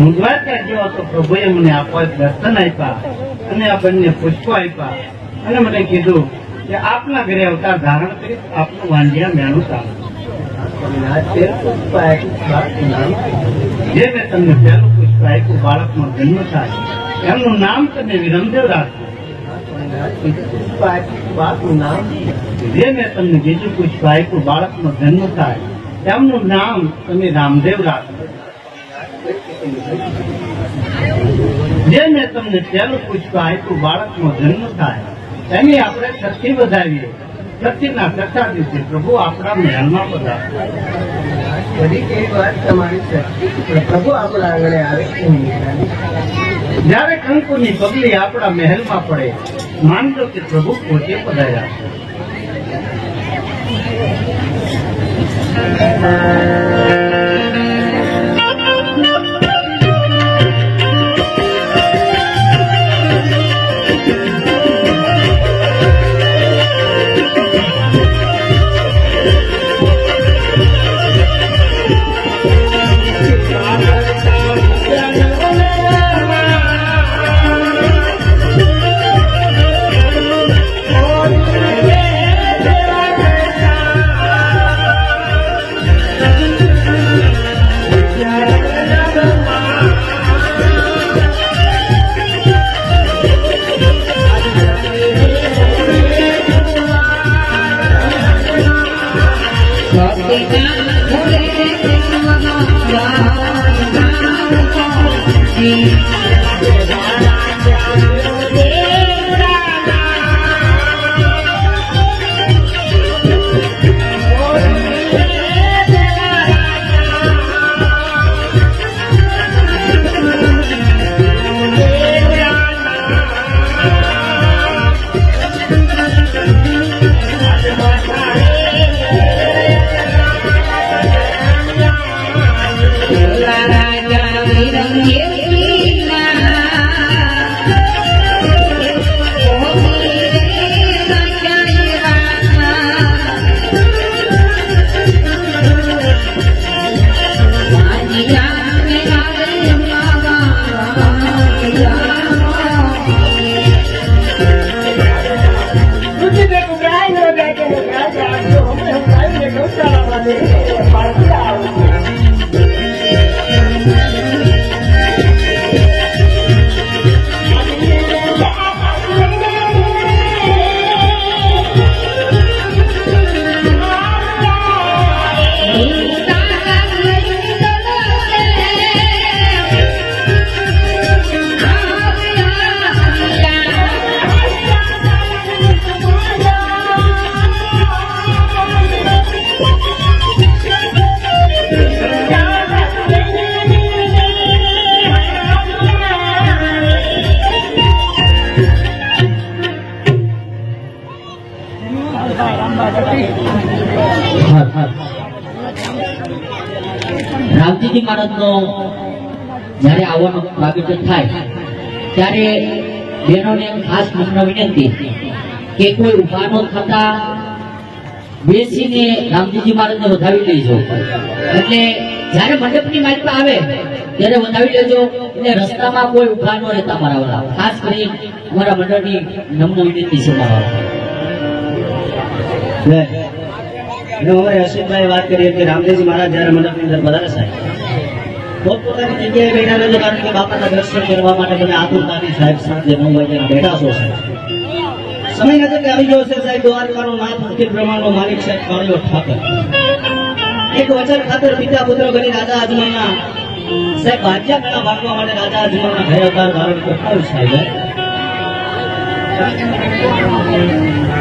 હું દ્વારકા ગયો તો પ્રભુએ મને આપવા દર્શન આપ્યા અને આ બંને પુષ્પો આપ્યા અને મને કીધું કે આપના ઘરે અવતાર ધારણ કરી આપનું વાંઢિયા મેળું ચાલુ. જે મેં તમને પહેલું પુષ્પ આપ્યું બાળકનો જન્મ થાય એમનું નામ તમે વિરમદેવ રાખજો. જે મેં તમને બીજું પુષ્પ આપ્યું બાળકનો જન્મ થાય એમનું નામ તમે રામદેવ રાખજો. જે મેં તમને પહેલું પુષ્પ આપ્યું બાળકનો જન્મ થાય એની આપણે છઠ્ઠી વધાવીએ. છઠ્ઠીના છઠ્ઠા દિવસે પ્રભુ આપણા મહેલમાં પધારે. પ્રભુ આપણા આંગણે આવે. જયારે કંકુની પગલી આપણા મહેલમાં પડે માનજો કે પ્રભુ પોતે પધાર્યા. રામજીજી મહારાજનો જયારે આવવાનો પ્રાગટ્ય થાય ત્યારે બહેનોને ખાસ નમ્ર વિનંતી કે કોઈ ઉભા ન થતા બેસીને રામજીજી મહારાજને વધાવી લેજો. એટલે જયારે મંડપની માલિકા આવે ત્યારે વધાવી લેજો. એટલે રસ્તામાં કોઈ ઉભા ન રહેતા મારા ખાસ કરી અમારા મંડળની નમ્ર વિનંતી છે. અમારે હર્ષિતભાઈ વાત કરીએ કે રામદેવજી મહારાજ જયારે મંડપની અંદર પધારે સાહેબ પોતપોતાની જગ્યાએ બેઠા રહેજો, કારણ કે બાપાના દર્શન કરવા માટે તમે આતુરતાથી સાહેબ સાંજે 9 વાગ્યા બેઠા છો. સાહેબ સમય નજર આવી ગયો છે સાહેબ. દ્વારકાનો નાથ અખિલ બ્રહ્માંડનો માલિક સાહેબ કાળિયો ઠાકર એક વચન ખાતર પિતા પુત્ર બની રાજા અજમલના સાહેબ ભાજ્યા ગણા ભાગવા માટે રાજા અજમલના ઘરે અવતાર ધારણ કરતા હોય સાહેબ.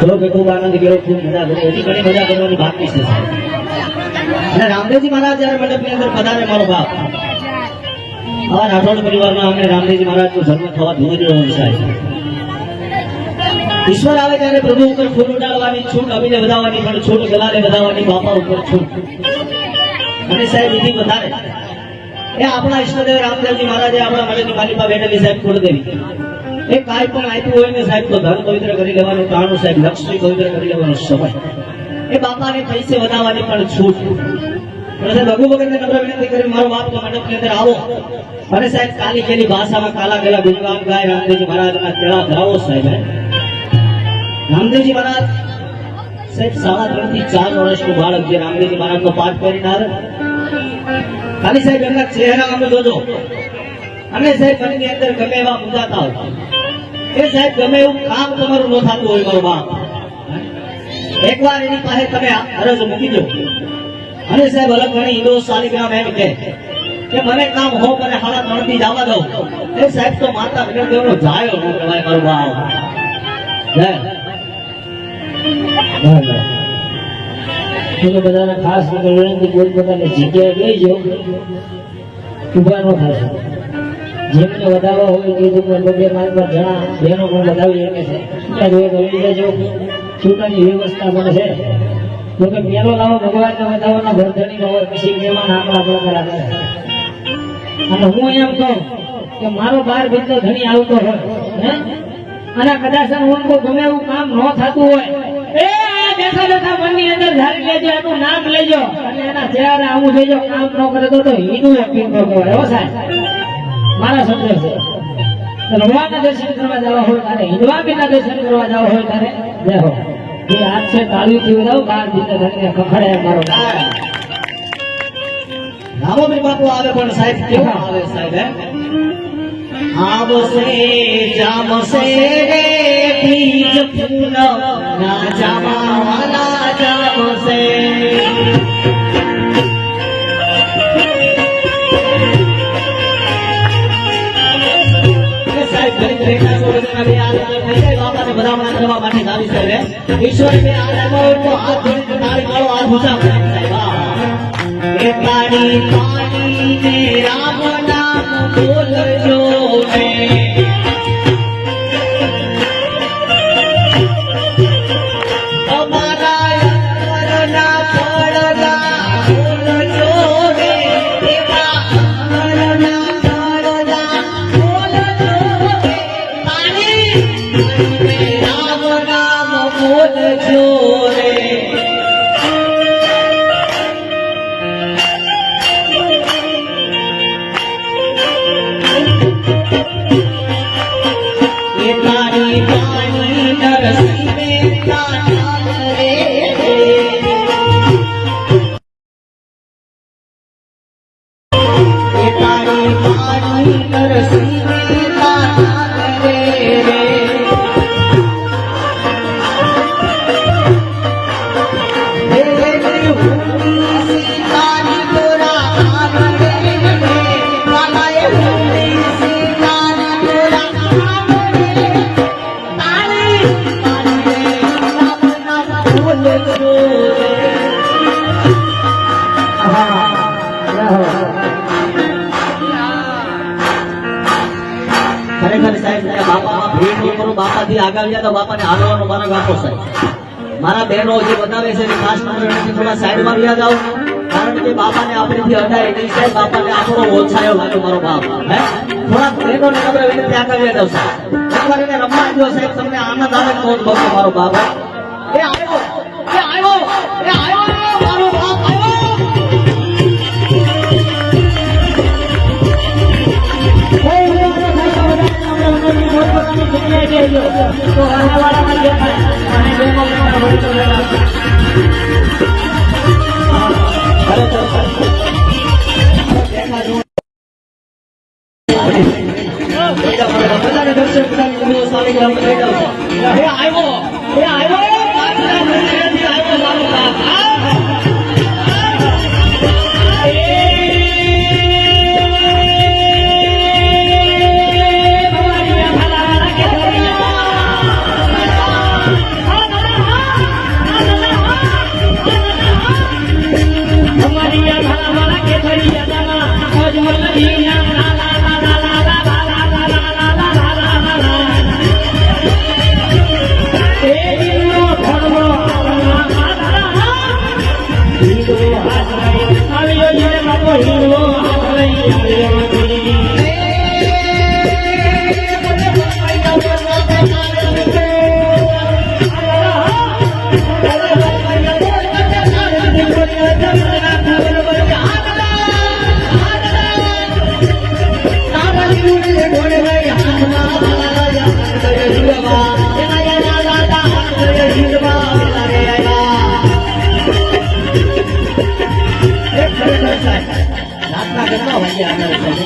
ચલો કે ખૂબ આનંદ કર્યો, ખૂબ મજા કરી. હજી ઘણી મજા કરવાની બાકી છે સાહેબ. અને રામદેવજી મહારાજ જયારે મંડપની અંદર પધારે મારો બાપ આવા રાઠોડ પરિવારમાં અમને રામદેવજી મહારાજનો જન્મ થવા જોઈ રહ્યો છે સાહેબ. ઈશ્વર આવે ત્યારે પ્રભુ ઉપર ફૂલ ઉડાડવાની છૂટ, અમીને વધાવવાની પણ છૂટ, ગલાને વધાવવાની બાપા ઉપર છૂટ. અને સાહેબ વિધિ વધારે એ આપણા ઈષ્ટદેવ રામદેવજી મહારાજે આપણા મંડળની માલિકા બેઠેલી સાહેબ કુળદેવી એ કાંઈ પણ આપ્યું હોય ને સાહેબ તો ધન પવિત્ર કરી લેવાનું ટાણું સાહેબ, લક્ષ્મી પવિત્ર કરી લેવાનો સમય. એ બાપાને પૈસે વધાવવાની પણ છૂટ. અને સાહેબ રઘુ ભગતને નમ્ર વિનંતી કરી મારો બાપ તો મંડપની અંદર આવો અને સાહેબ કાલી કેલી ભાષામાં કાલા ગેલા ગુણગાન ગાય રામદેવજી મહારાજના તેડા ધરાવો સાહેબ રામદેવજી મહારાજ સાહેબ 3.5 થી 4 વર્ષનું બાળક જે રામદેવજી મહારાજનો પાઠ કરીને આવે ખાલી સાહેબ એમના ચહેરા અમે જોજો અને સાહેબ મનની અંદર ગમે એવા મુંજાતા હોય એ સાહેબ ગમે એવું કામ તમારું ન થતું હોય મારો બાપ એકવાર એની પાસે તમે અરજ મૂકી દો અને સાહેબ અલગ ઘણી હિન્દુ શાલિગ્રામ એમ કે મને કામ હો મને 3:30 થી જવા દો એ સાહેબ તો માતા વિનરદેવનો જાયો ન કહેવાય મારો બાપ જય એટલે બધાને ખાસ વિનંતી પોતપોતાની જગ્યાએ બેસજો ઉભા ન થશે જેમને વધારવા હોય એ તો બે મારી પર જણા બહેનો પણ વધાવી શકે છે છૂટા જોઈએ તો લઈ જજો છૂટાની વ્યવસ્થા પણ છે જોકે પેલો લાવો ભગવાનને વધારવાના વર્ધની હોય પછી મહેમાન આપણા પ્રકાર કરે અને હું એમ કહું કે મારો બાર ભીતર ધણી આવતો હોય હે અને કદાચ હું ગમે એવું કામ ન થતું હોય એ બેઠા બેઠા મનની અંદર ધારી લેજો એનું નામ લેજો અને એના ચહેરા આવું લેજો કામ ન કરે તો હિન્દુ પીંગો કહેવાય હો સાહેબ મારા શબ્દ છે ભગવાનના દર્શન કરવા જવા હોય ત્યારે હિન્દવાબીના દર્શન કરવા જવા હોય ત્યારે દેખો એ હાથ છે તાળીઓથી વધાવો બાર ભીતર ધણીને ખખડે મારો રામોબી બાપુ આવે પણ સાહેબ કેવું આવે સાહેબ આવશે જામશે રે બીજ ફૂલ ના જામવાલા જામશે સાહેબ ગરીબ રેખા સોળના બે આદમો થઈ જાય બાપાને ભલામણ કરવા માટે આવી સાહેબ ઈશ્વર બે આદમો તો હાથ જોડીને તાળી મારો હાથ ઊંચા કરે સાહેબ એ પાણી પાણી ને રામ નામ બોલજો ને અમારા અંતરના પડદા બોલજો ને એવા અંતરના પડદા બોલજો ને પાણી ને રામ નામ બોલજો રે પાણી પાણી નરસિંહ મહેતા નામ રે પાણી પાણી નરસિંહ મહેતા નામ રે સીતાની તોરા નામ રે વાલાએ સીતાની તોરા નામ ખરેખર સાહેબ બાપા ભેટ ન કરો બાપાથી આગળ ગયા તો બાપાને હાલવાનો મારા આપો સાહેબ મારા બહેનો જે બતાવે છે ખાસ નંબર થોડા સાઈડમાં વ્યા જાઓ કારણ કે બાપાને આપણેથી હટાય નહીં સાહેબ બાપાને આપણો ઓછાયો લાગ્યો મારો બાપ હે થોડા બહેનોને નમ્ર વિનંતી આગળ વ્યા જાઓ સાહેબ એકવાર એને રમવા દો સાહેબ તમને આનંદ આવે તો જ બસો મારો બાપ એ આવ્યો એ આવ્યો એ આવ્યો મારો બાપ આવ્યો તો આનાવાળામાં જે થાય અને જેનો ભરી તો બધાને દર્શન કરાવી શાલિગ્રામ બેઠા છે એ આવ્યો પાછલા મંદિરેથી આવ્યો મારો બાપ કેટલા વાગ્યા આવ્યા સાહેબ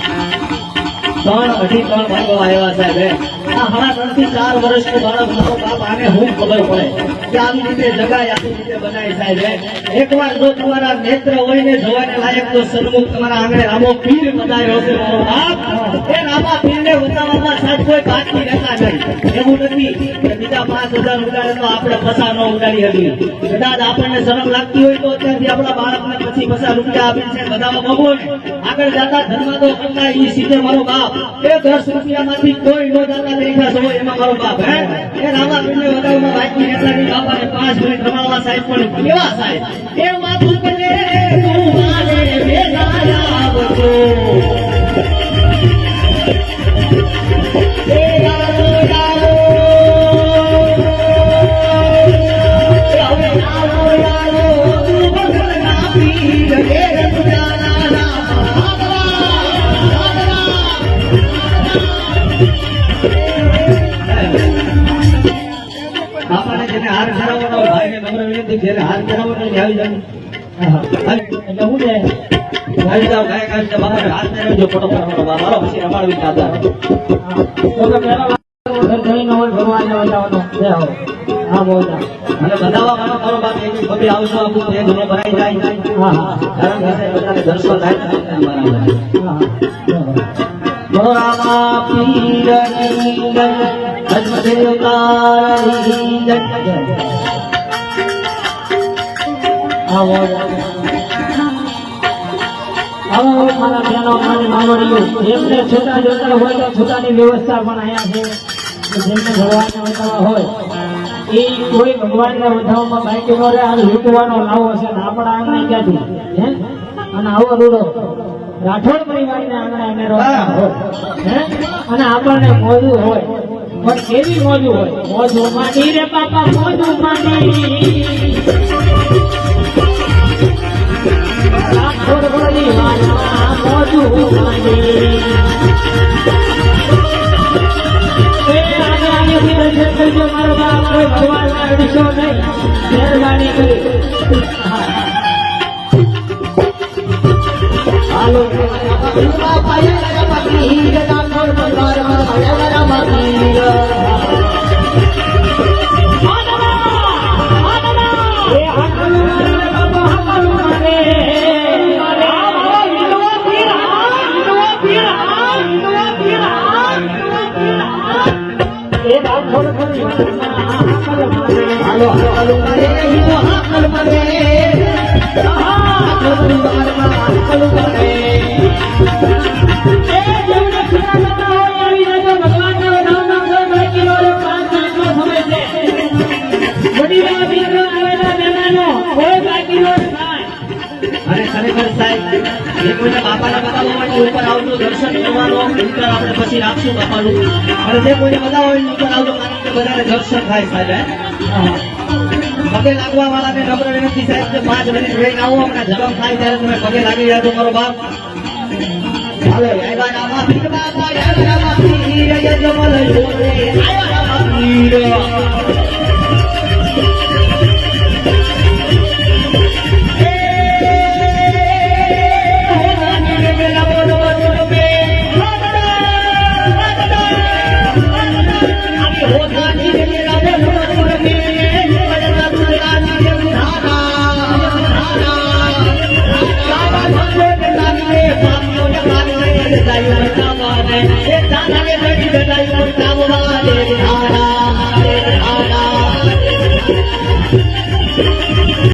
3 અઢી 3 વાગ્યા આવ્યા સાહેબ આ હમણાં 3 થી 4 વર્ષનો બાળક મારો બાપ આને હું ખબર પડે કે આવી રીતે જગાય આવી રીતે બનાય સાહેબ એકવાર જો તમારા નેત્ર હોય ને જોવાને લાયક તો સન્મુખ તમારા આંગણે રામો પીર બધાયો છે મારો બાપ એ રામા પીરને બતાવવામાં સાહેબ કોઈ બાકી રહેતા નહીં એવું નથી કે બીજા 5000 ઉડાડે તો આપણે પસા ન ઉડાડી હતી કદાચ આપણને શરમ લાગતી હોય તો અત્યારથી આપણા બાળકને પછી પસા રૂપિયા આપીને છે બધામાં બબો ને આગળ જતા ધર્માદો કરતા ઈ સીધે મારો બાપ એ 10 રૂપિયામાંથી કોઈ નો દાતા દેખા છો એમાં મારો બાપ હે એ રામા પીરને બતાવવામાં બાકી રહેતા નહીં બાપાને 5 મિનિટ રમાડવા સાહેબ પણ કેવા સાહેબ એ બાપુ બને તું મારે બેગાયા આવતો એ યાદો યાદો બાપાને જેને હાર કરાવવાનો ભાઈને નમ્ર વિનંતી જેને હાર કરાવવાનો એને આવી જાય એટલે હું છે આવી જાવ ગાય ગાય છે બાપાને હાથ મેળવજો ફોટો પાડવાનો મારો પછી રમાડવી દાદા તો પહેલા જઈને હોય ભગવાનને બતાવવાનો જય હો હા બોલતા અને બધાવા મારો બાપ એક પગે આવશો આપણું તે ઘણો ભરાઈ જાય હા હા કારણ કે બધાને દર્શન થાય મારા હા રામા પીરની જય ધર્મદેવતાની જય હા બોલતા હવે મારા બહેનો મારી માવડીઓ જેમને છૂટા જોતા હોય તો છૂટાની વ્યવસ્થા પણ અહીંયા છે જેમને ભગવાનને વધાવવા હોય એ કોઈ ભગવાનને વધાવવામાં બાકી નો રહે આ લૂંટવાનો લાવો છે ને આપણા આંગણે ક્યાંથી હે અને આવો રૂડો રાઠોડ પરિવારને આંગણે અમે રોતા હોય હે અને આપણને મોજું હોય પણ કેવી મોજું હોય મોજું માંડી રે બાપા મોજું માંડી રાઠોડ પરિવારમાં મોજું માંડી મારો બાપ કોઈ ભગવાનના અડીશો નહીં મહેરબાની કરી હાલો અને ખરેખર સાહેબ એ કોઈને બાપાને બતાવવા માટે ઉપર આવતું દર્શન કરવાનો અંતર આપણે પછી રાખશું બાપાનું અને જે કોઈને બતાવવા હોય ઉપર આવતો કારણ કે બધાને દર્શન થાય સાહેબ પગે લાગવા વાળાને નમ્ર વિનંતી સાહેબ કે 5 મિનિટ રહીને આવો હમણાં જન્મ થાય ત્યારે તમે પગે લાગી જાજો મારો બાપ હાલો આવ્યા રામા પીર બાપા આવ્યા રામા પીર યજમલ જોડે આવ્યા રામા પીર